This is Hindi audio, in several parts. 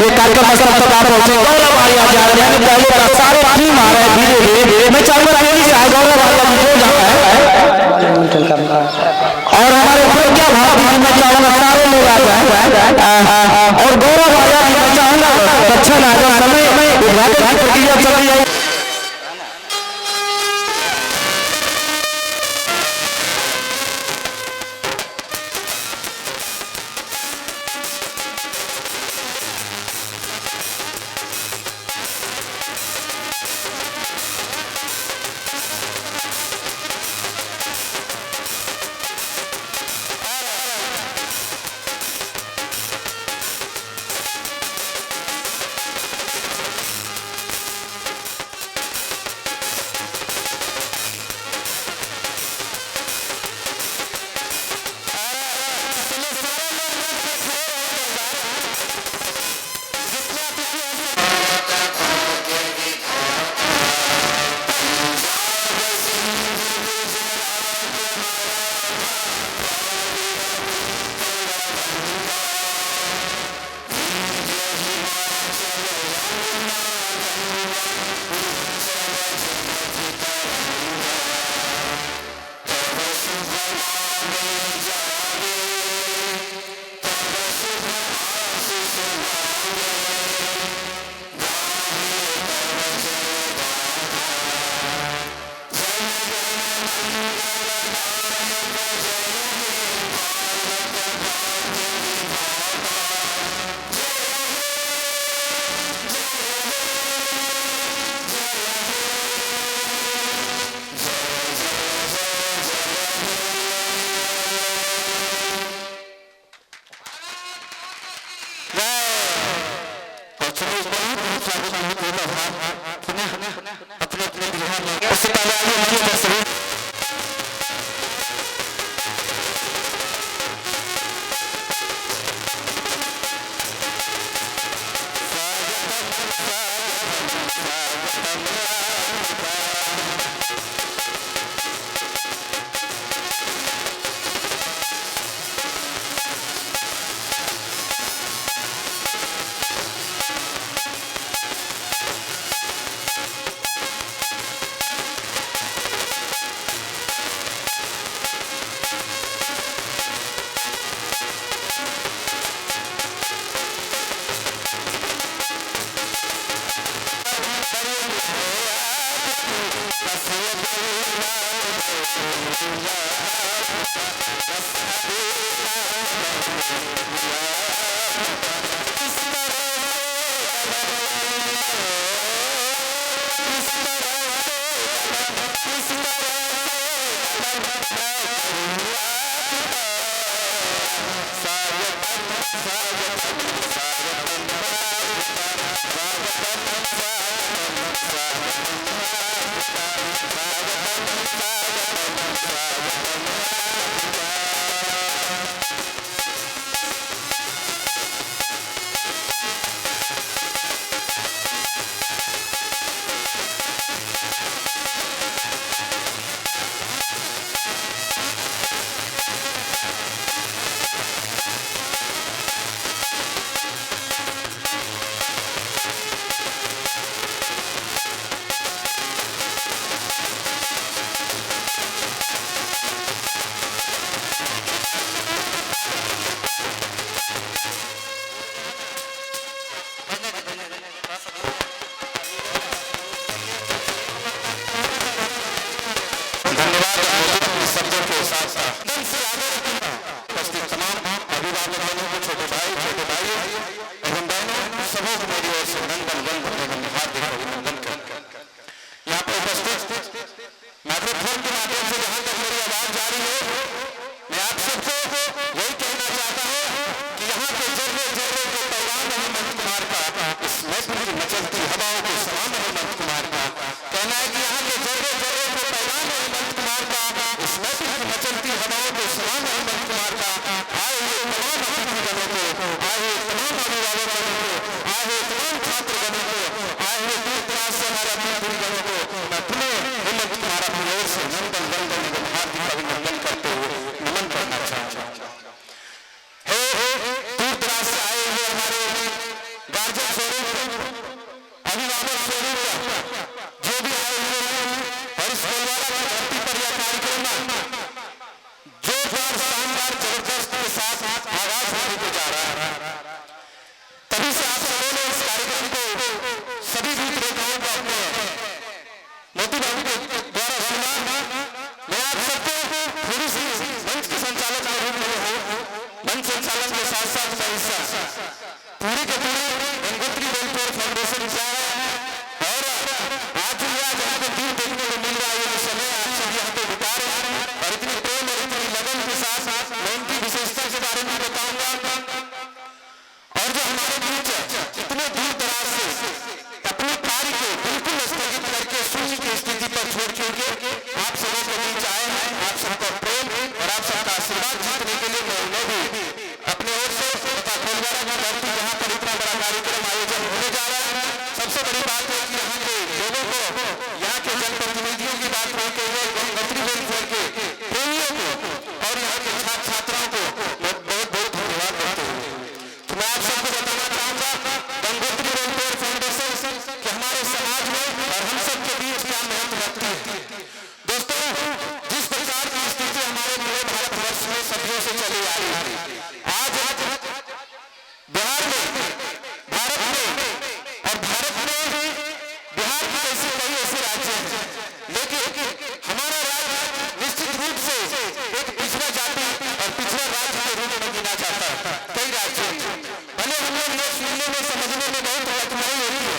ये कार्यक्रम मसला तक आप पहुंचे गौरव वालिया जा रहे हैं पहले का सारे टीम आ रहे हैं धीरे धीरे मैं चाहूंगा तेजी से गौरव वालिया हो जाता है और हमारे क्या भाव मैं चाहूंगा सारे लोग आ जाए और गौरव वालिया मैं चाहूंगा अच्छा ना समय उद्घाटन की प्रक्रिया चल रही है। अभिभावक स्वरूप जो भी आए हुए हैं और इस कोलवाड़ा की धरती पर यह कार्यक्रम जोरदार शानदार जबरदस्त के साथ आगाज होने को जा रहा है। तभी से आप सबों ने इस कार्यक्रम को सभी रूपरेखाओं को अपने मोती बाबू के द्वारा सुना। मैं आप सबको थोड़ी सी मंच के संचालक के रूप में हूँ, मंच संचालन के साथ साथ मैं हिस्सा पूरे के पूरे गंगोत्री वेलफेयर फाउंडेशन क्या है और आज यहाँ पे दूर देखने को मिल रहा है ये समय आप सब यहाँ पे बिता रहे हैं और इतनी प्रेम और इतनी लगन के साथ मैं उनकी विशेषता के बारे में बताऊंगा। और जो हमारे बीच इतने दूर दराज से अपने कार्य को बिल्कुल स्थगित करके शून्य की स्थिति पर छोड़ के आप सबों के बीच आए हैं, आप सबका प्रेम और आप सबका आशीर्वाद जीतने के लिए मैं उन्हें भी अपने ओर से तथा कोलवाड़ा की धरती जहाँ पर इतना बड़ा कार्यक्रम आयोजन होने जा रहा है। सबसे बड़ी बात है कि यहाँ के लोगों को, यहाँ के जनप्रतिनिधियों की बात होते हुए गंगोत्री वेलफेयर के प्रेमियों को और यहाँ के छात्र छात्राओं को मैं बहुत बहुत धन्यवाद देते हुए तो मैं आप सबको बताना चाहूंगा गंगोत्री वेलफेयर फाउंडेशन कि हमारे समाज में और हम सब के बीच क्या महत्व रखती है। दोस्तों, जिस प्रकार की स्थिति हमारे पूरे भारतवर्ष में सदियों से चली आ रही है, आज बिहार में, भारत में और भारत में बिहार की ऐसे कई ऐसे राज्य हैं, लेकिन हमारा राज्य निश्चित रूप से एक पिछड़ा जाति और पिछड़ा राज्य के रूप में गिना जाता है। कई राज्यों में भले हम लोग ये सुनने में समझने में बहुत कठिनाई होती है,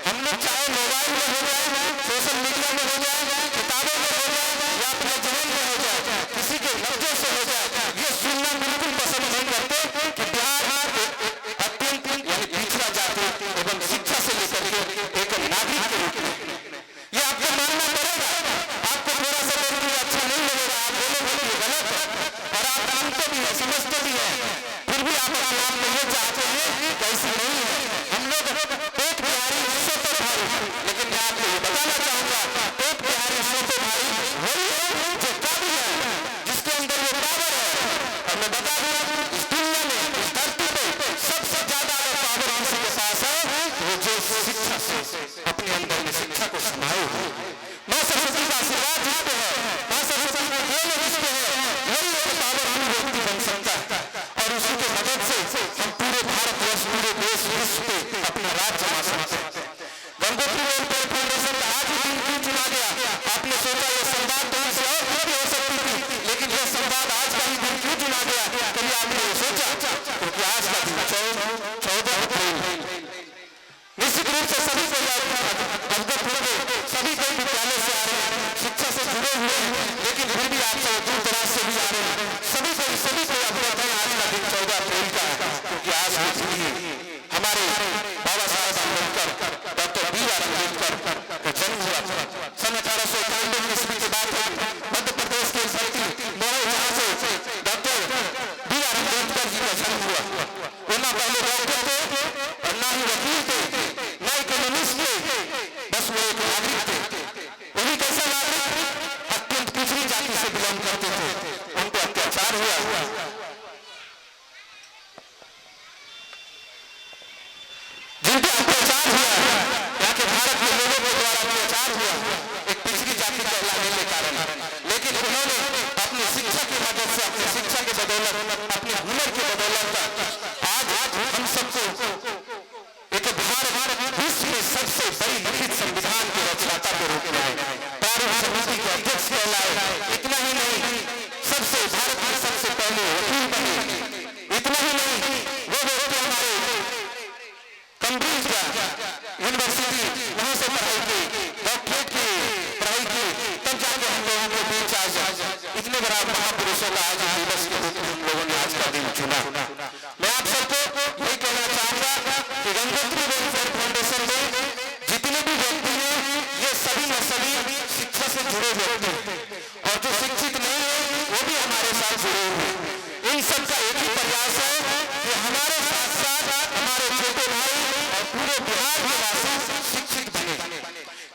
हम लोग चाहे मोबाइल में हो जाए, सोशल मीडिया में हो जाए, किताबों में हो जाए या अपने जहन में हो जाए, किसी के लफ्जों से हो जाए, ये सुनना बिल्कुल पसंद नहीं करते कि बिहार अत्यंत यानी पिछड़ा जाति एवं शिक्षा से लेकर के एक नागरिक के रूप में ये आपको मानना पड़ेगा। आपको थोड़ा सा बिल्कुल अच्छा नहीं लगेगा, आप बोलेंगे कि गलत है और आप जानते भी है, समझते भी है, फिर भी आप अपने आप में ये चाहते हैं कि ऐसी नहीं है। हम लोग पेट बिहारी सो पे भारी, लेकिन मैं आपको ये बताना चाहूंगा पेट बिहारी सो पे भारी वही है जो काबिल है, जिसके अंदर वो पावर है। और मैं बता दूं इस दुनिया में, इस धरती पे सबसे ज्यादा पावर किसी के पास है वो जो शिक्षा से अपने अंदर में शिक्षा को समाये हुए माँ सरस्वती का आशीर्वाद जिसपे है, माँ सरस्वती का ज्ञान जिसपे है, वही एक पावरफुल व्यक्ति बन सकता है और उसी के मदद से हम पूरे भारतवर्ष, पूरे देश विश्व पे अपना राज जमा सकते हैं। गंगोत्री वेलफेयर फाउंडेशन का आज ही दिन क्यों चुना गया? आपने सोचा ये संवाद तो इससे और भी हो सकती थी, लेकिन यह संवाद आज का ही दिन क्यों चुना गया? कभी आपने ये सोचा? क्योंकि आज का दिन 14 अप्रैल निश्चित रूप से सभी को अवगत होंगे, सभी कई विद्यालय से आ रहे हैं, शिक्षा से जुड़े हुए हैं, लेकिन फिर भी आप सब दूर दराज से भी आ रहे हैं, सभी को अवगत है आज का दिन 14 अप्रैल का है। क्योंकि आज की तिथि हमारे बाबा साहब अम्बेडकर, डॉक्टर बी.आर. अम्बेडकर का जन्म हुआ था। सन 1891 ईस्वी के बाद मध्य प्रदेश की धरती मोहन जहाँ से डॉक्टर बी.आर. अम्बेडकर जी का जन्म हुआ। वो ना पहले डॉक्टर थे और ना ही वकील थे, ना ही कम्युनिस्ट थे, बस वो एक नागरिक थे। वो भी कैसा नागरिक? अत्यंत पिछड़ी जाति से बिलोंग करते थे, उनको अत्याचार हुआ, जिनके अत्याचार हुआ, यहाँ के भारत के लोगों के द्वारा अत्याचार हुआ एक पिछड़ी जाति कहलाने के कारण, लेकिन उन्होंने अपनी शिक्षा की मदद से, अपनी शिक्षा के बदौलत, अपने हुनर की बदौलत आज हम सबको एक भारत विश्व में सबसे बड़ी लिखित संविधान के रचयिता के रूप में आए, प्रारूप समिति के अध्यक्ष कहलाए। इतना ही नहीं, सबसे भारत में सबसे पहले वकील बने। इतना ही नहीं, वो व्यक्ति हमारे कैम्ब्रिज यूनिवर्सिटी वहां से पढ़ाई की, डॉक्टरेट की पढ़ाई की, तब जाके हम लोगों के बीच आज इतने बड़ा महापुरुषों का आज दिवस के रूप में हम लोगों ने आज का दिन चुना। मैं आप सबको यही कहना चाहूंगा कि गंगोत्री वेलफेयर फाउंडेशन में जितने भी व्यक्ति हैं ये सभी न सभी शिक्षा से जुड़े व्यक्ति हैं और जो शिक्षित नहीं है वो भी हमारे साथ जुड़े हुए हैं। इन सबका एक ही प्रयास है कि हमारे साथ साथ हमारे छोटे भाई और पूरे बिहार के वासी शिक्षित बने।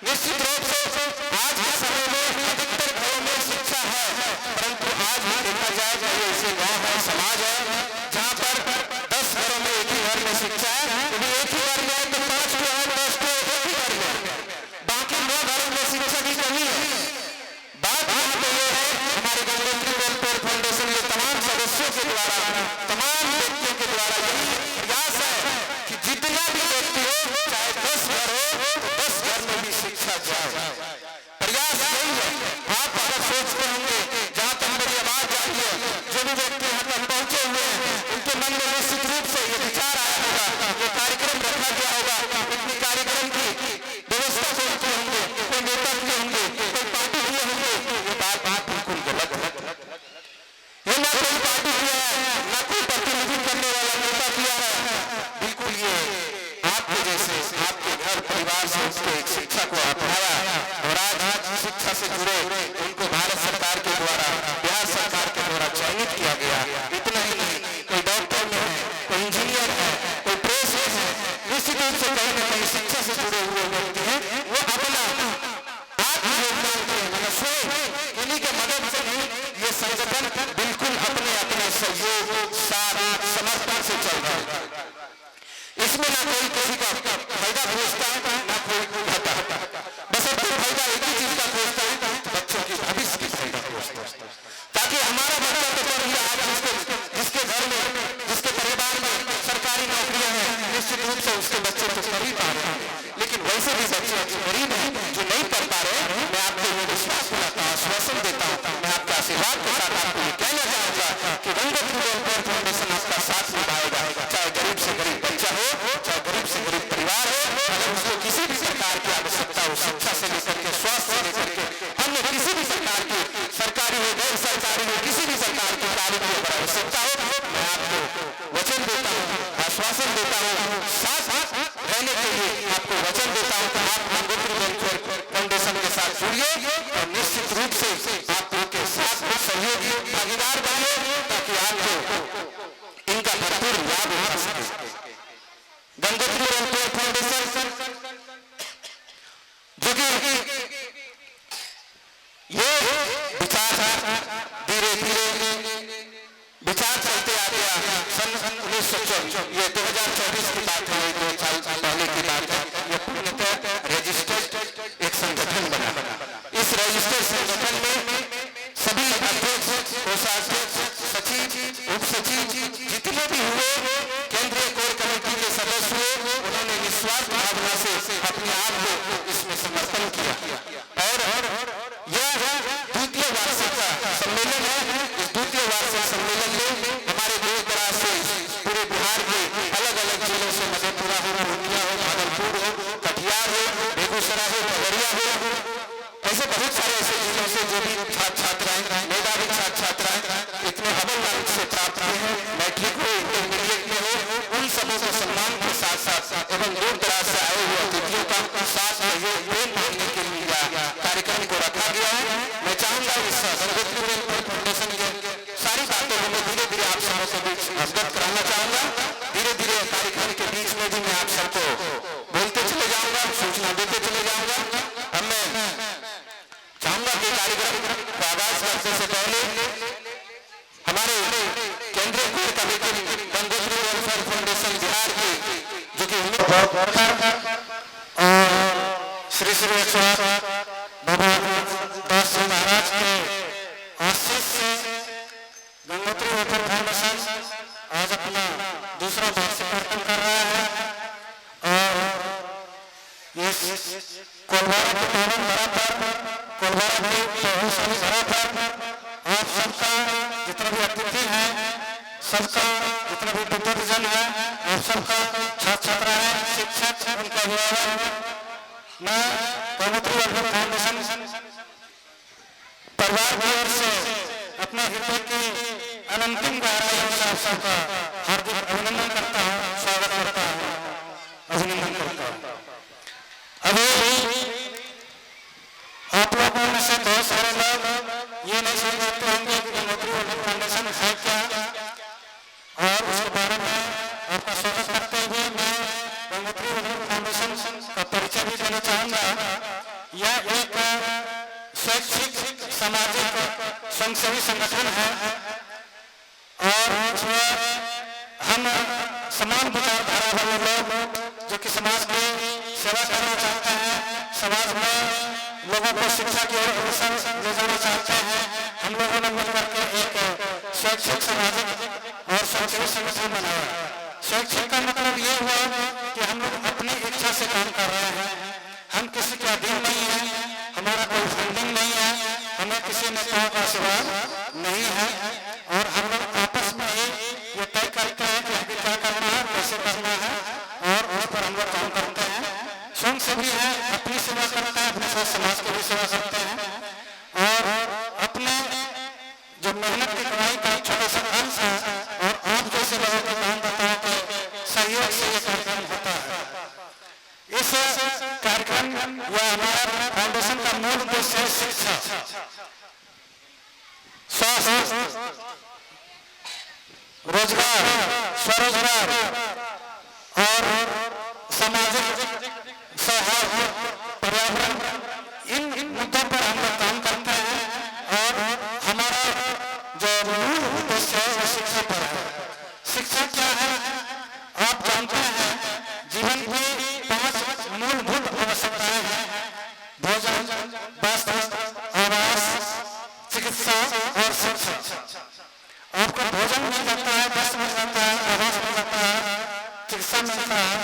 निश्चित रूप से आज के समय में अधिकतर घरों में शिक्षा है, परंतु आज भी देखा जाए कि ये ऐसे गाँव है, समाज है जहाँ पर 10 घरों में एक ही घर में शिक्षा है, तो भी एक ही घर में है तो 5 को है, 10 को एक ही के एक शिक्षा को अपनाया और आज शिक्षा से जुड़े उनको भारत सरकार के द्वारा, बिहार सरकार के द्वारा चयनित किया गया। इतना ही नहीं, कोई डॉक्टर में है, कोई इंजीनियर है, कोई प्रेस में है, निश्चित रूप से कहीं न कहीं शिक्षा से जुड़े हुए व्यक्ति हैं, वो अपना आत्म योगदान के मतलब स्वयं इन्हीं के मदद से नहीं, ये संगठन बिल्कुल अपने अपने सहयोग, साथ, समर्पण से चल रहा है। इसमें ना कोई किसी का फायदा खोजता है, ना कोई घाटा, बस अब कोई फायदा एक ही चीज का खोजता है, बच्चों की भविष्य की फायदा खोजता है, ताकि हमारा बच्चा तो पढ़ लिया आज जिसके घर में, जिसके परिवार में सरकारी नौकरियां हैं, निश्चित रूप से उसके बच्चे तो पढ़ ही पा रहे हैं। लेकिन वैसे भी बच्चे जो गरीब हैं, जो नहीं पढ़ पा रहे, मैं आपको ये विश्वास दिलाता हूँ, आश्वासन देता हूँ, मैं आपके आशीर्वाद के साथ आपको ये कहना चाहूंगा कि गंगोत्री वेलफेयर फाउंडेशन आपका साथ निभाएगा, चाहे गरीब से गरीब बच्चा हो, चाहे गरीब से गरीब परिवार हो, अगर उसको किसी भी प्रकार की आवश्यकता हो, शिक्षा से लेकर के स्वास्थ्य से लेकर के अन्य किसी भी प्रकार की, सरकारी हो गैर सरकारी हो, किसी भी प्रकार की तालीम की आवश्यकता हो, मैं आपको वचन देता हूँ, आश्वासन देता हूँ, साथ रहने के लिए आपको वचन देता हूँ कि आप गंगोत्री वेलफेयर फाउंडेशन के साथ जुड़िए और निश्चित रूप से आप उनके साथ सहयोगी भागीदार बनिए, ताकि आपको इनका भरपूर लाभ उठा सके। गंगोत्री वेलफेयर फाउंडेशन जो कि ये विचार धीरे धीरे विचार चलते आ गया। सन 1924 ये 2024 की बात है, 2 साल पहले की बात है। ये पूर्णतः रजिस्टर्ड एक संगठन बना। इस रजिस्टर्ड संगठन में सभी अध्यक्ष, कोषाध्यक्ष, सचिव, उप सचिव जितने भी हुए, केंद्रीय कोर कमेटी के सदस्य हुए, उन्होंने निस्वार्थ भावना से अपने आप को इसमें समर्पण किया और यह द्वितीय वार्षिक सम्मेलन है। इस द्वितीय वार्षिक सम्मेलन में हमारे दूर दराज से पूरे बिहार के अलग अलग जिलों से, मधेपुरा हो, पूर्णिया हो, भागलपुर हो, कटिहार हो, बेगूसराय हो, खगड़िया हो, ऐसे बहुत सारे ऐसे जिलों से जो भी छात्र छात्राएं, मेधावी छात्र छात्राएं इतने अव्वल मार्क से प्राप्त हुए हैं, मैट्रिक हो, इंटरमीडिएट में हो, उन सबों को सम्मान के साथ साथ एवं दूर दराज से आए हुए अतिथियों का साथ सहयोग मांगने के लिए कार्यक्रम को रखा गया है। मैं चाहूंगा इस गंगोत्री वेलफेयर फाउंडेशन के सारी बातों को मैं धीरे धीरे आप सबों के बीच अवगत कराना चाहूंगा। धीरे धीरे कार्यक्रम के बीच में भी मैं आप सबको बोलते चले जाऊंगा, सूचना देते चले जाऊंगा। अब मैं चाहूंगा कि कार्यक्रम को आगाज करने से पहले हमारे केंद्रीय core committee Gangotri welfare foundation Bihar की, जो कि श्री श्री बाबा दास जी महाराज के आशीष से गंगोत्री वेलफेयर फाउंडेशन आज अपना दूसरा वार्षिक कार्यक्रम कर रहा है और इस कोलवारा के पावन धरा पर, कोलवारा की प्रभुशाली धरा पर आप सबका जितना भी अतिथि हैं, सबका जितना भी बुजुर्गजन है, आप सबका छात्र छात्राएं, शिक्षक, उनका अभिभावक, मैं गंगोत्री वेलफेयर फाउंडेशन परिवार की ओर से अपने हृदय की अनंतिम गहराइयों से आप सबका हार्दिक अभिनंदन करता हूँ, स्वागत करता हूँ, अभिनंदन करता हूँ। अभी आप लोगों में से बहुत सारे लोग ये नहीं समझते होंगे कि गंगोत्री वेलफेयर फाउंडेशन है क्या, और उसके बारे में आपका स्वागत करते हुए मैं गंगोत्री वेलफेयर फाउंडेशन का परिचय भी देना चाहूंगा। यह एक शैक्षिक सामाजिक स्वयंसेवी संगठन है और इसमें हम समान विचारधारा वाले लोग जो कि समाज की सेवा करना चाहते हैं, समाज में लोगों को शिक्षा की ओर अग्रसर ले जाना चाहते हैं, हम लोगों ने मिलकर के एक शैक्षिक सामाजिक और स्वयंसेवी संगठन बनाया। शैक्षिक का मतलब ये हुआ कि हम लोग अपनी इच्छा से काम कर रहे हैं, हम किसी के अधीन नहीं है, हमारा कोई फंडिंग नहीं है, हमें किसी नेताओं का आशीर्वाद नहीं है और हम लोग आपस में ही ये तय करते हैं कि हमें क्या करना है, कैसे करना है और उस पर हम लोग काम करते हैं। स्वयं सेवी है, अपनी सेवा करते हैं, अपने साथ समाज की भी सेवा करते हैं और अपने जो मेहनत की कमाई का छोटा सा अंश है और आप जैसे लोगों को काम बताओ कि सहयोग से ये कार्यक्रम होता है। इस कार्यक्रम कार्यक्रम या हमारा फाउंडेशन का मूल उद्देश्य है शिक्षा, स्वास्थ्य, रोजगार, स्वरोजगार और सामाजिक सौहार्द, पर्यावरण, इन मुद्दों पर हम लोग काम करते हैं और हमारा जो मूल उद्देश्य है वो शिक्षा पर है। शिक्षा क्या है आप जानते हैं, जीवन की 5 मूलभूत आवश्यकताएं हैं: भोजन, वस्त्र, आवास, चिकित्सा और शिक्षा। आपको भोजन मिल जाता है, वस्त्र मिल जाता है, आवास मिल जाता है, चिकित्सा मिलता है।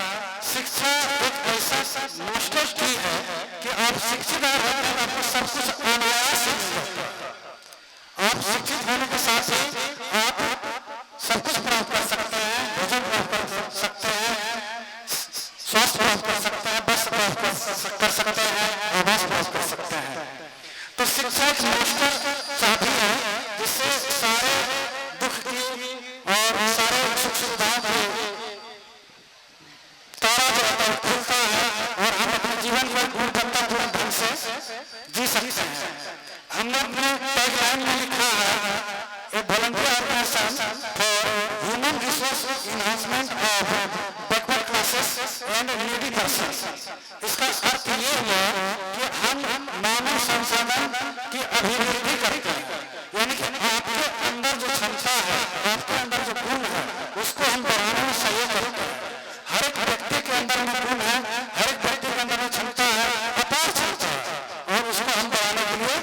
शिक्षा एक ऐसा मास्टर की है कि आप शिक्षित होते हैं, आपको सब कुछ अनायास से मिल जाता है। आप शिक्षित होने के साथ ही आप सब कुछ प्राप्त कर सकते हैं, भोजन प्राप्त कर सकते हैं, स्वास्थ्य प्राप्त कर सकते हैं, वस्त्र प्राप्त कर सकते हैं, आवास प्राप्त कर सकते हैं। तो शिक्षा एक मास्टर चाबी है जिससे सारे दुख की और सारे सुख सुविधाओं की तारा जो होता है खुलता है और हम अपने जीवन को गुणवत्तापूर्ण ढंग से जी सकते हैं। हमने अपने टैगलाइन में लिखा है, a volunteer organisation for human resource enhancement of backward classes and needy persons. इसका अर्थ ये है कि हम मानव संसाधन की अभिवृद्धि करते हैं, यानी कि आपके अंदर जो क्षमता है, आपके अंदर जो गुण है, उसको हम बढ़ाने में सहयोग करते हैं। हर एक व्यक्ति के अंदर में गुण है, हर एक व्यक्ति के अंदर में क्षमता है, अपार क्षमता है, और उसको हम बढ़ाने के लिए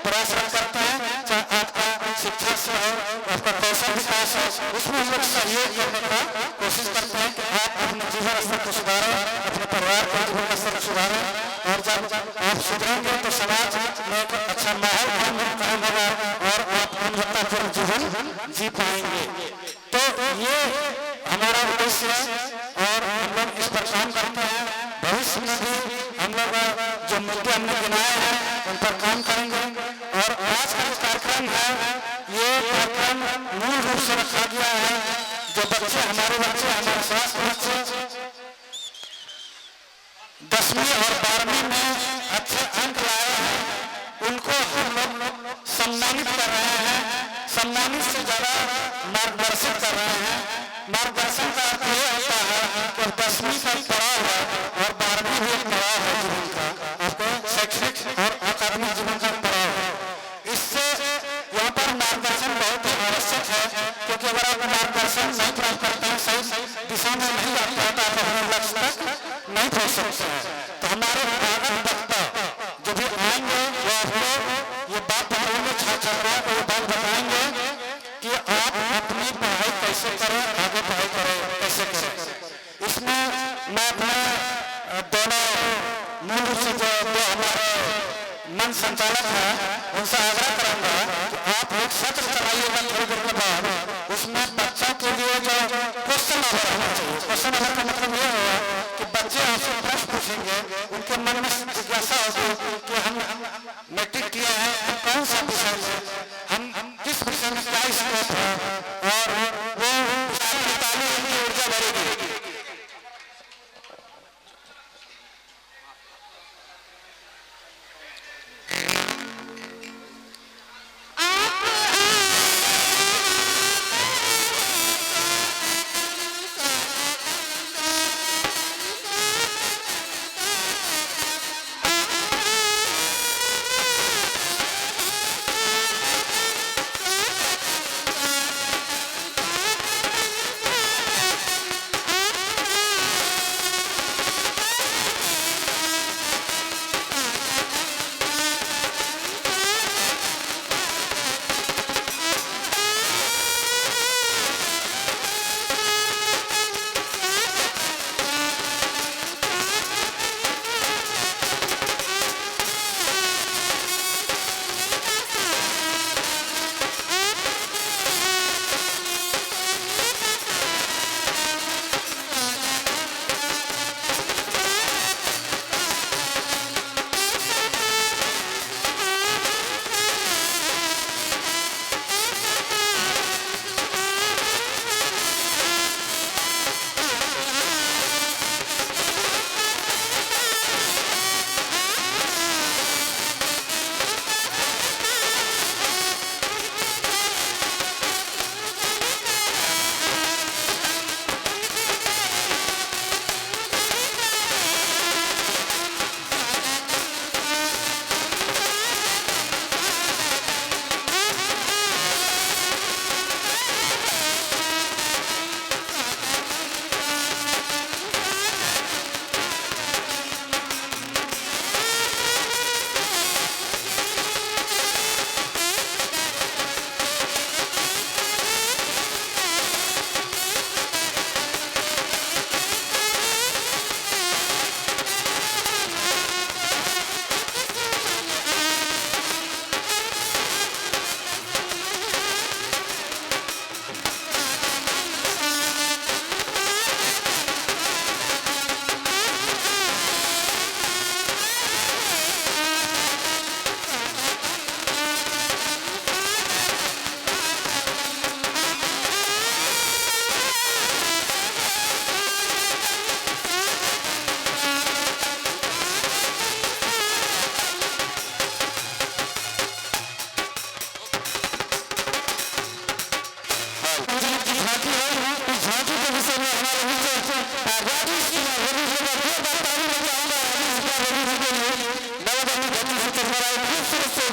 प्रयास करते हैं। चाहे आपका शिक्षा से हो, आपका कौशल विकास हो, उसमें हम लोग सहयोग करने का कोशिश करते हैं कि आप अपने जीवन स्तर को सुधारें, अपने परिवार के जीवन स्तर को सुधारें। और जब आप सुधरेंगे तो समाज में एक अच्छा माहौल कायम होगा और आप गुणवत्तापूर्ण जीवन जी पाएंगे। तो ये हमारा उद्देश्य है और हम लोग इस पर काम करते हैं। भविष्य में भी हम लोग जो मुद्दे हमने गिनाए हैं उन पर काम करेंगे। और आज का जो कार्यक्रम है, ये कार्यक्रम मूल रूप से रखा गया है जो बच्चे, हमारे स्वास्थ्य बच्चे 10वीं और 12वीं में अच्छे अंक लाए हैं, उनको हम लोग सम्मानित कर रहे हैं। सम्मानित से ज्यादा मार्गदर्शन कर रहे हैं। मार्गदर्शन का अर्थ ये होता है कि 10वीं का पड़ाव है और 12वीं भी एक पड़ाव है जीवन का, आपको शैक्षणिक और अकादमिक जीवन का पड़ाव है। इससे यहाँ पर मार्गदर्शन बहुत ही आवश्यक है, क्योंकि अगर आप मार्गदर्शन नहीं प्राप्त करते हैं, सही दिशा में नहीं जाते हैं, तो आप अपने लक्ष्य तक नहीं पहुँच सकते हैं। तो हमारे आगत वक्ता जो भी आएंगे वो आपको ये बात बताएंगे, छात्रों को ये बात बताएंगे कि आप अपनी पढ़ाई कैसे करें, आगे पढ़ाई करें कैसे करें। इसमें मैं अपने दोनों मूल रूप से जो हमारे मन संचालक है उनसे आग्रह करूंगा कि आप एक सत्र चलाइएगा थोड़ी देर के बाद, उसमें बच्चों के लिए जो क्वेश्चन आवर होना चाहिए। क्वेश्चन आवर का मतलब ये होगा कि बच्चे आपसे प्रश्न पूछेंगे, उनके मन में जिज्ञासा होगी कि हम मैट्रिक किए हैं, हम कौन सा विषय में, हम किस विषय में क्या स्कोप है, और वो तालीम की ऊर्जा बढ़ेगी। जोरदार ताली लेके आऊंगा अभी इस बार रवि जी के लिए नवगम्य गति से चल रहा है खूबसूरत से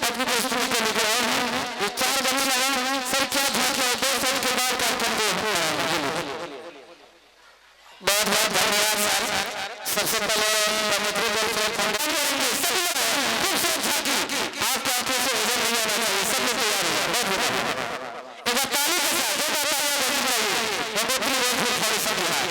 अपनी प्रस्तुति को लेकर आए हैं ये 4 गम्य लगा सर क्या झांकी है 2 साल के बाद कार्यक्रम को बहुत बहुत धन्यवाद सर सबसे पहले खूबसूरत झांकी आपके आंखों से ओझल नहीं आना चाहिए सब लोग तैयार हो बहुत बहुत एक बार ताली के साथ दो बार गंगोत्री रोड फूल फाउंडेशन बिहार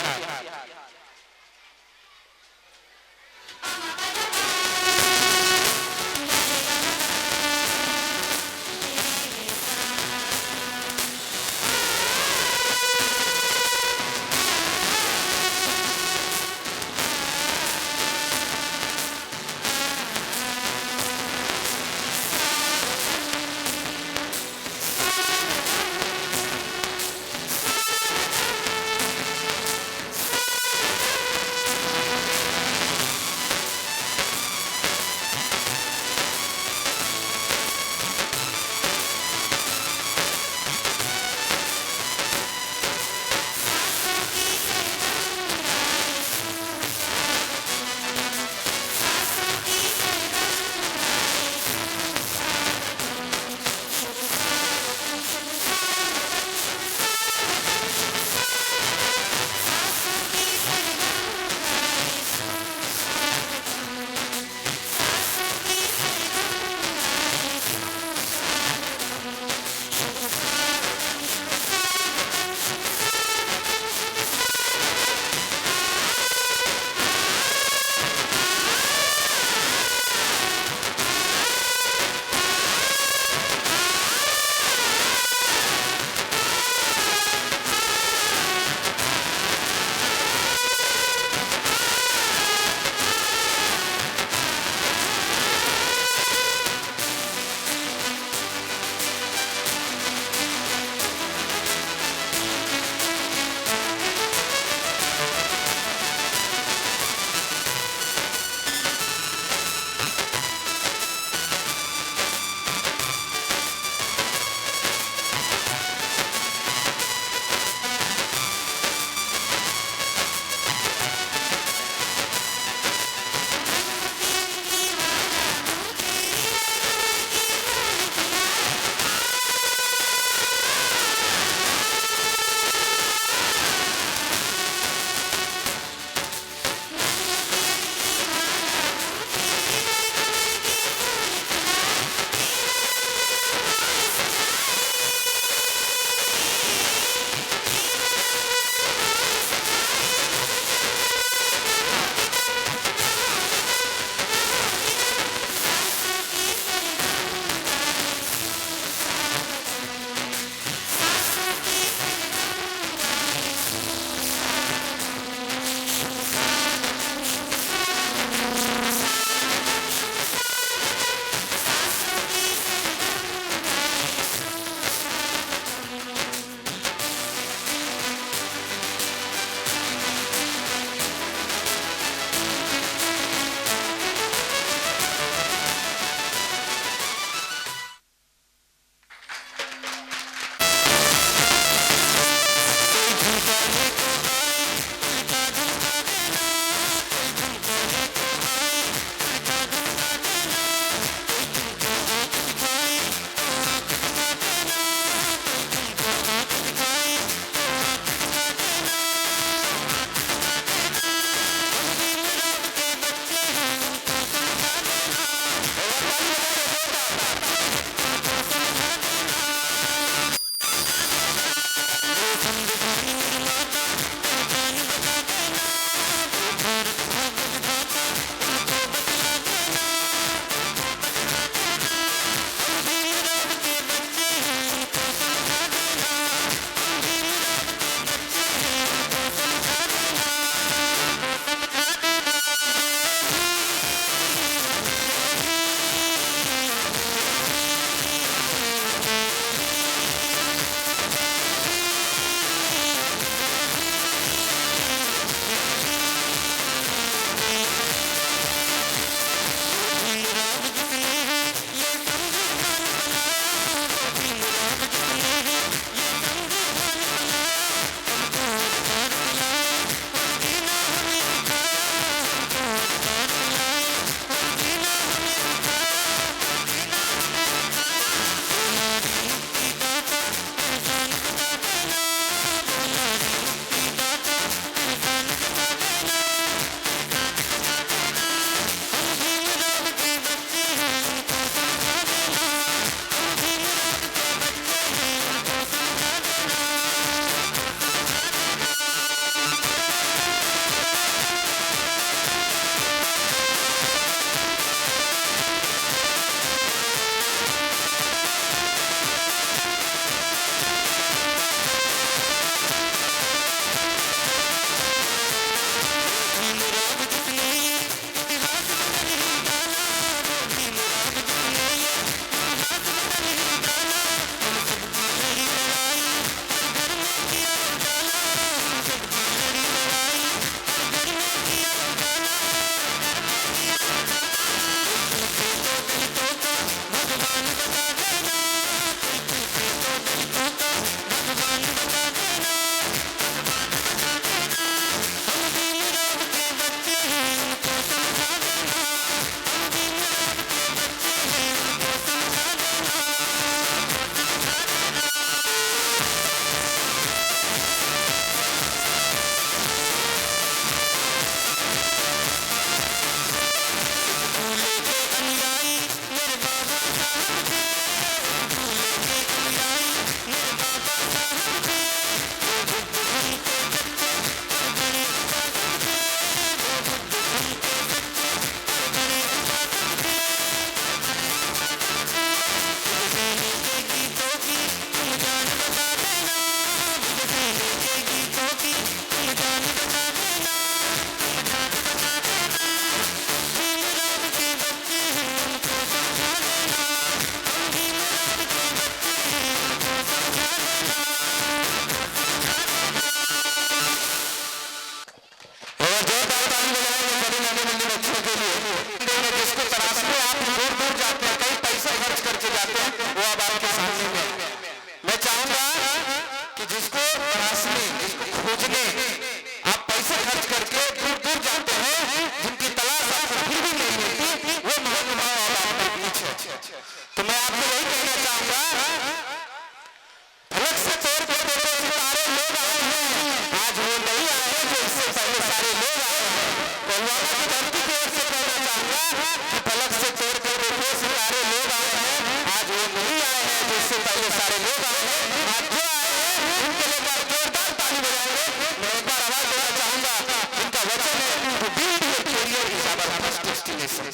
दोबारा की धरती की ओर से कहना चाहूंगा कि पलक से तोड़ कर देखो सारे लोग आए हैं, आज वो नहीं आए हैं जिससे पहले सारे लोग आए हैं, आज जो आए हैं उनके लिए बार जोरदार ताली बजाएंगे। मैं एक बार आवाज देना चाहूंगा, इनका वचन है to build your career is our first destination.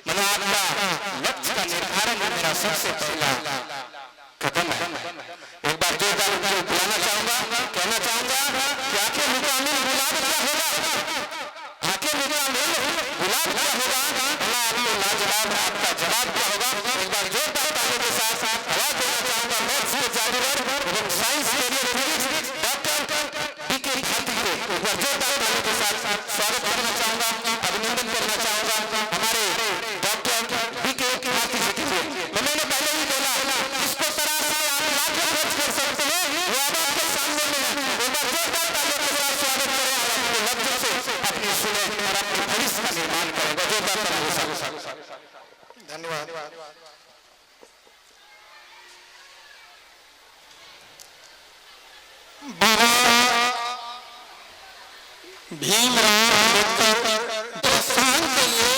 मैंने आपका लक्ष्य का निर्धारण मेरा सबसे पहला कदम है। एक बार जोरदार उनको बुलाना चाहूंगा, कहना चाहूंगा कि आखिर मुकामिल गुलाब क्या होगा, आखिर मुकामिल गुलाब क्या होगा, अल्लाह आपको लाजवाब आपका जवाब क्या होगा। एक बार जोरदार तालियों के साथ आवाज देना चाहूंगा मैथ्स के जादूगर एवं science career physics doctor BK Khati को एक बार जोरदार तालियों के साथ स्वागत करना चाहूंगा, अभिनंदन करना चाहूंगा हमारे डॉक्टर बीके खाती जी के लिए। मैंने पहले ही बोला इसको तरह से आप लाख खर्च कर सकते हैं, वो अब आपके सामने में है। एक बार जोरदार तालियों के साथ स्वागत करें और अपने लक्ष्य से अपनी सुने और अपने भविष्य का निर्माण करेंगे। जोरदार तालियों के साथ धन्यवाद। भीमराव अम्बेडकर स्थान के लिए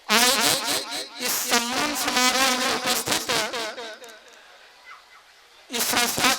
आयोजित इस सम्मान समारोह में उपस्थित इस संस्था